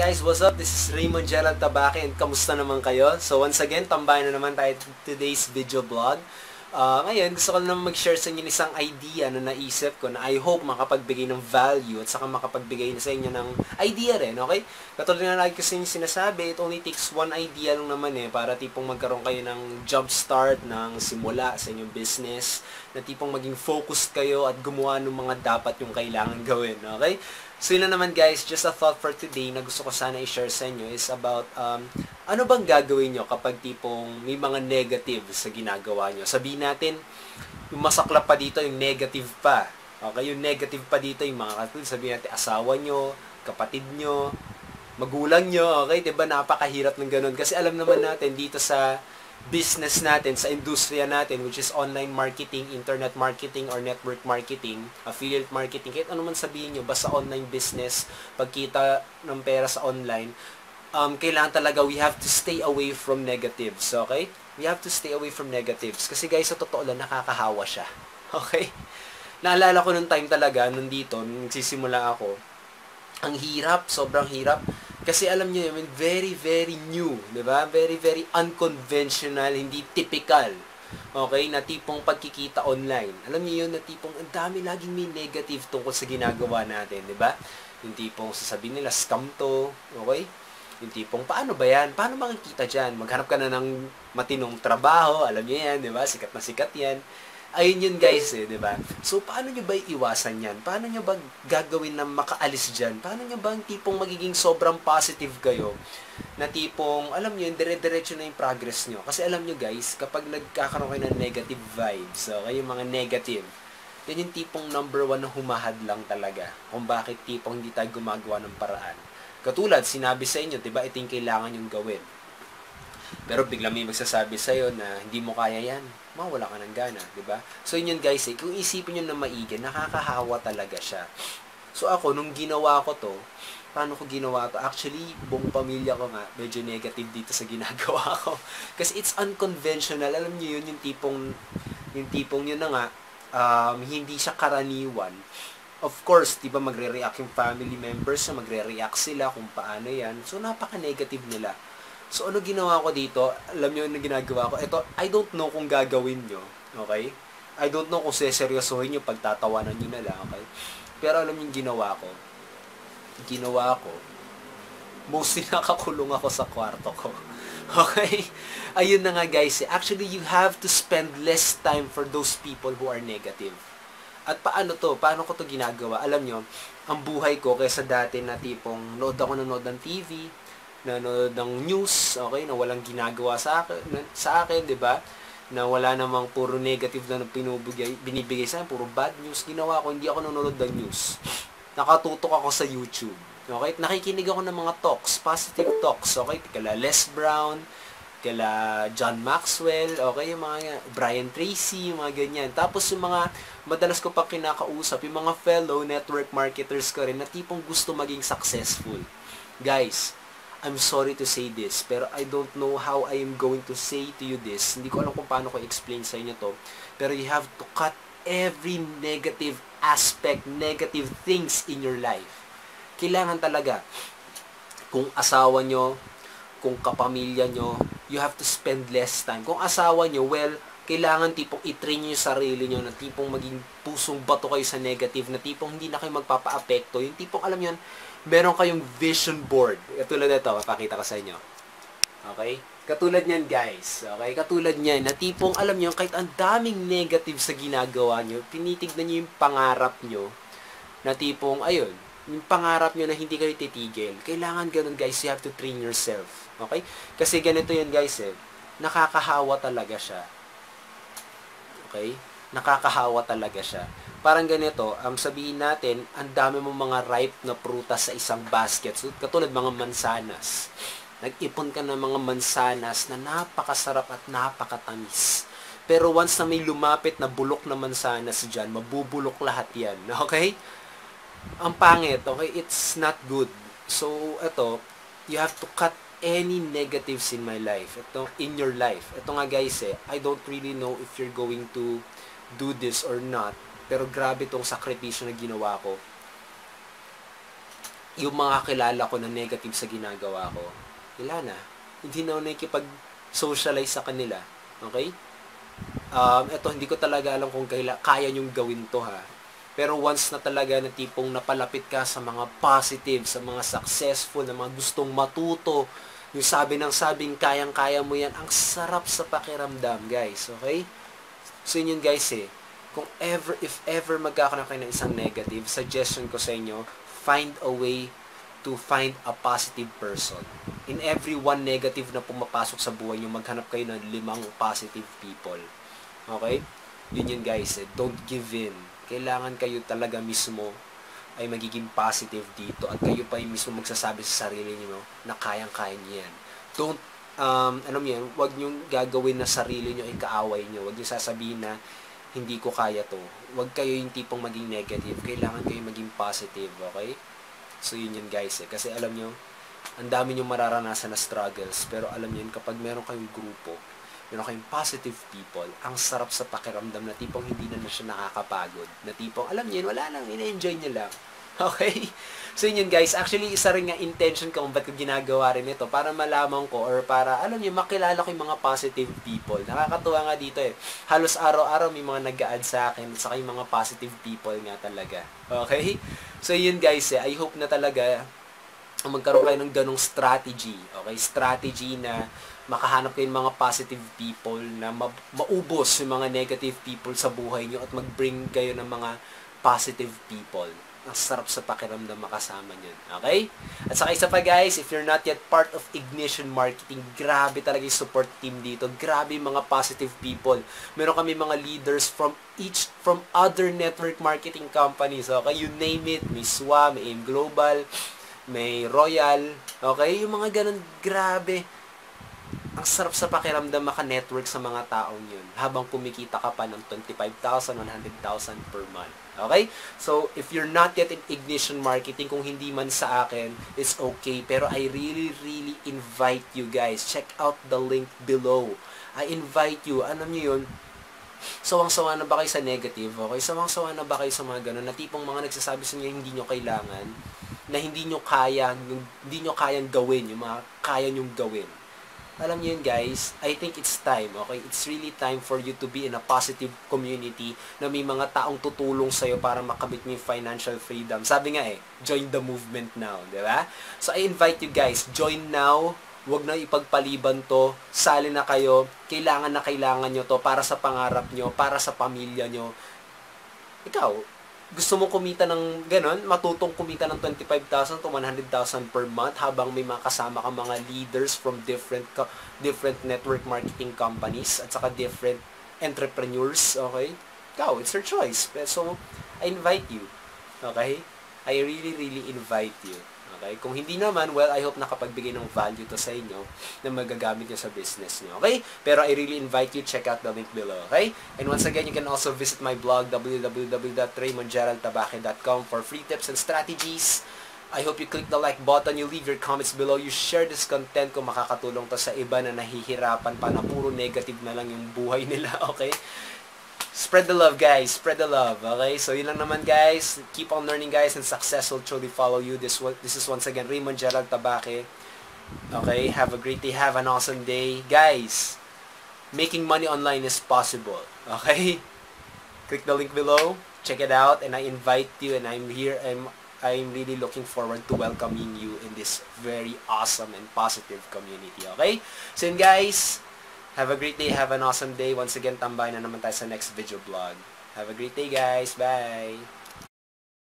guys, what's up? This is Raymond Gerald Tabaque and kamusta naman kayo? So once again, tambayan na naman tayo today's video vlog. Ngayon, gusto ko naman mag-share sa inyo isang idea na naisip ko na I hope makapagbigay ng value at saka makapagbigay na sa inyo ng idea rin, okay? Katulad na lagi kasi yung sinasabi, it only takes one idea lang naman para tipong magkaroon kayo ng jump start, ng simula sa inyong business, na tipong maging focused kayo at gumawa ng mga dapat yung kailangan gawin, okay? So yun na naman guys, just a thought for today na gusto ko sana i-share sa inyo is about ano bang gagawin nyo kapag tipong may mga negative sa ginagawa nyo. Sabihin natin, yung masaklap pa dito, yung negative pa. Okay, yung negative pa dito, yung mga katulad, sabihin natin, asawa nyo, kapatid nyo, magulang nyo, okay? Diba napakahirap ng ganun. Kasi alam naman natin dito sa business natin, sa industriya natin, which is online marketing, internet marketing, or network marketing, affiliate marketing, kahit ano man sabihin nyo, basta online business, pagkita ng pera sa online, kailangan talaga we have to stay away from negatives, okay? We have to stay away from negatives. Kasi guys, sa totoo lang, nakakahawa siya. Okay? Naalala ko nung time talaga, nung dito, nung nagsisimula ako, ang hirap, sobrang hirap. Kasi alam niyo yun, very, very new, di ba? Very, very unconventional, hindi typical. Okay? Na tipong pagkikita online. Alam niyo yun, na tipong ang dami laging may negative tungkol sa ginagawa natin, di ba? Yung tipong sasabihin nila, scam to, okay? Yung tipong, paano ba yan? Paano makikita dyan? Maghanap ka na ng matinong trabaho, alam niyo yan, di ba? Sikat na sikat yan. Ayun yun guys di ba? So, paano nyo ba iwasan yan? Paano nyo ba gagawin na makaalis dyan? Paano nyo ba ang tipong magiging sobrang positive kayo? Na tipong, alam nyo, dire-diretso na yung progress nyo. Kasi alam nyo guys, kapag nagkakaroon kayo ng negative vibes, okay, yung mga negative, yan yung tipong number 1 na humahad lang talaga. Kung bakit tipong hindi tayo gumagawa ng paraan. Katulad, sinabi sa inyo, diba, ito yung kailangan yung gawin. Pero bigla may magsasabi sa'yo na hindi mo kaya yan, mawala ka ng gana, di ba? So yun guys, kung isipin nyo na maigi, nakakahawa talaga siya. So ako, nung ginawa ko to, paano ko ginawa to? Actually, buong pamilya ko nga, medyo negative dito sa ginagawa ko. Kasi it's unconventional, alam nyo yun, yung tipong yun na nga, hindi siya karaniwan. Of course, di ba magre-react yung family members, so magre-react sila kung paano yan. So napaka-negative nila. So, ano ginawa ko dito? Alam nyo yung ginagawa ko? Ito, I don't know kung gagawin nyo. Okay? I don't know kung seseryosohin nyo, pagtatawanan nyo na lang. Okay? Pero alam nyo yung ginawa ko? Mostly nakakulong ako sa kwarto ko. Okay? Ayun na nga guys. Actually, you have to spend less time for those people who are negative. At paano to? Paano ko to ginagawa? Alam nyo, ang buhay ko kaysa dati na tipong nood ako ng TV, nanonood ng news, okay, na walang ginagawa sa akin, 'di ba? Na wala namang puro negative na binibigay sa akin, puro bad news. Ginawa ko, hindi ako nanonood ng news. Nakatutok ako sa YouTube. Okay? Nakikinig ako ng mga talks, positive talks, okay? Kala Les Brown, kala John Maxwell, okay, yung mga Brian Tracy, yung mga ganyan. Tapos yung mga madalas ko pa kinakausap, yung mga fellow network marketers ko rin na tipong gusto maging successful. Guys, I'm sorry to say this, pero I don't know how I am going to say to you this. Hindi ko alam kung paano ko explain sa inyo to. Pero you have to cut every negative aspect, negative things in your life. Kailangan talaga. Kung asawa nyo, kung kapamilya nyo, you have to spend less time. Kung asawa nyo, well, kailangan tipong i-train nyo yung sarili nyo na tipong maging pusong bato kayo sa negative, na tipong hindi na kayo magpapa-apekto. Yung tipong, alam nyo, meron kayong vision board. Katulad nito, papakita ko sa inyo. Okay? Katulad niyan, guys. Okay? Katulad niyan, na tipong, alam nyo, kahit ang daming negative sa ginagawa nyo, tinitignan nyo yung pangarap nyo, na tipong, ayun, yung pangarap nyo na hindi kayo titigil. Kailangan ganun, guys. You have to train yourself. Okay? Kasi ganito yun, guys, nakakahawa talaga siya. Okay? Nakakahawa talaga siya. Parang ganito, sabihin natin, ang dami mong mga ripe na prutas sa isang basket. So, katulad mga mansanas. Nag-ipon ka ng mga mansanas na napakasarap at napakatamis. Pero once na may lumapit na bulok na mansanas dyan, mabubulok lahat yan. Okay? Ang pangit, okay? It's not good. So, ito, you have to cut any negatives in my life. Ito, in your life. Ito nga guys, I don't really know if you're going to do this or not. Pero grabe tong sakripisyo na ginawa ko. yung mga kilala ko na negative sa ginagawa ko, wala na. Hindi na ako nakikipag-socialize sa kanila. Okay? Ito, hindi ko talaga alam kung kaya nyong gawin to, ha. Pero once na talaga na tipong napalapit ka sa mga positive, sa mga successful, na mga gustong matuto, yung sabi ng sabing kayang-kaya mo yan, ang sarap sa pakiramdam, guys. Okay? So yun guys if ever magkakaroon kayo ng isang negative, suggestion ko sa inyo, find a way to find a positive person. In every one negative na pumapasok sa buhay nyo, maghanap kayo ng 5 positive people. Okay? Yun guys. Don't give in. Kailangan kayo talaga mismo ay magiging positive dito at kayo pa yung mismo magsasabi sa sarili niyo na kayang-kaya niyo yan. Don't, wag niyong gagawin na sarili niyo ay kaaway niyo. Wag niyo sasabihin na hindi ko kaya to. Wag kayo yung tipong maging negative. Kailangan kayo maging positive, okay? So yun guys Kasi alam niyo, ang dami niyong mararanasan na struggles, pero alam niyo kapag meron kayong grupo, meron kayong positive people, ang sarap sa pakiramdam na tipong hindi na siya nakakapagod. Na tipong, alam niyo, wala lang, ina-enjoy niyo lang. Okay? So yun guys, actually isa rin nga intention ko kung ba't ko ginagawa rin ito, para malaman ko, or para, alam niyo, makilala ko yung mga positive people. Nakakatuwa nga dito halos araw-araw may mga nag-a-add sa akin, saka yung mga positive people nga talaga. Okay? So yun guys I hope na talaga magkaroon kayo ng ganong strategy. Okay? Strategy na makahanap kayo ng mga positive people na maubos yung mga negative people sa buhay nyo at mag-bring kayo ng mga positive people. Ang sarap sa pakiramdam makasama nyo. Okay? At saka isa pa guys, if you're not yet part of Ignition Marketing, grabe talaga yung support team dito. Grabe yung mga positive people. Meron kami mga leaders from other network marketing companies. Okay? You name it. May SWA, may AIM Global, may Royal. Okay? Yung mga ganun, grabe. Ang sarap sa pakiramdam maka-network sa mga taong yun habang kumikita ka pa ng 25,000, 100,000 per month. Okay? So, if you're not yet in Ignition Marketing, kung hindi man sa akin, it's okay. Pero I really, really invite you guys. Check out the link below. I invite you. Ano nyo yun? Sawang-sawa na ba kayo sa negative? Okay? Sawang-sawa na ba kayo sa mga ganun? Na tipong mga nagsasabi sa inyo hindi nyo kailangan, na hindi nyo kayang gawin, yung mga kaya nyong gawin. Alam niyo yun guys, I think it's time, okay? It's really time for you to be in a positive community na may mga taong tutulong sa'yo para makamit mo yung financial freedom. Sabi nga join the movement now, di ba? So I invite you guys, join now. Huwag na ipagpaliban to. Sali na kayo. Kailangan nyo to para sa pangarap nyo, para sa pamilya nyo. Ikaw, gusto mo kumita ng ganon, matutong kumita ng 25,000 to 100,000 per month habang may mga kasama ka mga leaders from different network marketing companies at saka different entrepreneurs, okay? Ikaw, it's your choice. So, I invite you. Okay? I really, really invite you. Okay? Kung hindi naman, well, I hope nakapagbigay ng value to sa inyo na magagamit nyo sa business nyo. Okay? Pero I really invite you, check out the link below. Okay? And once again, you can also visit my blog, www.raymondgeraldtabaque.com for free tips and strategies. I hope you click the like button, you leave your comments below, you share this content kung makakatulong to sa iba na nahihirapan pa na puro negative na lang yung buhay nila. Okay? Spread the love, guys. Spread the love. Okay? So, yun lang naman, guys. Keep on learning, guys, and success will truly follow you. This is once again Raymond Gerald Tabaque. Okay? Have a great day. Have an awesome day. Guys, making money online is possible. Okay? Click the link below. Check it out. And I invite you, and I'm here. I'm really looking forward to welcoming you in this very awesome and positive community. Okay? So, yun, guys. Have a great day. Have an awesome day. Once again, tambay na naman tayo sa next video vlog. Have a great day, guys. Bye!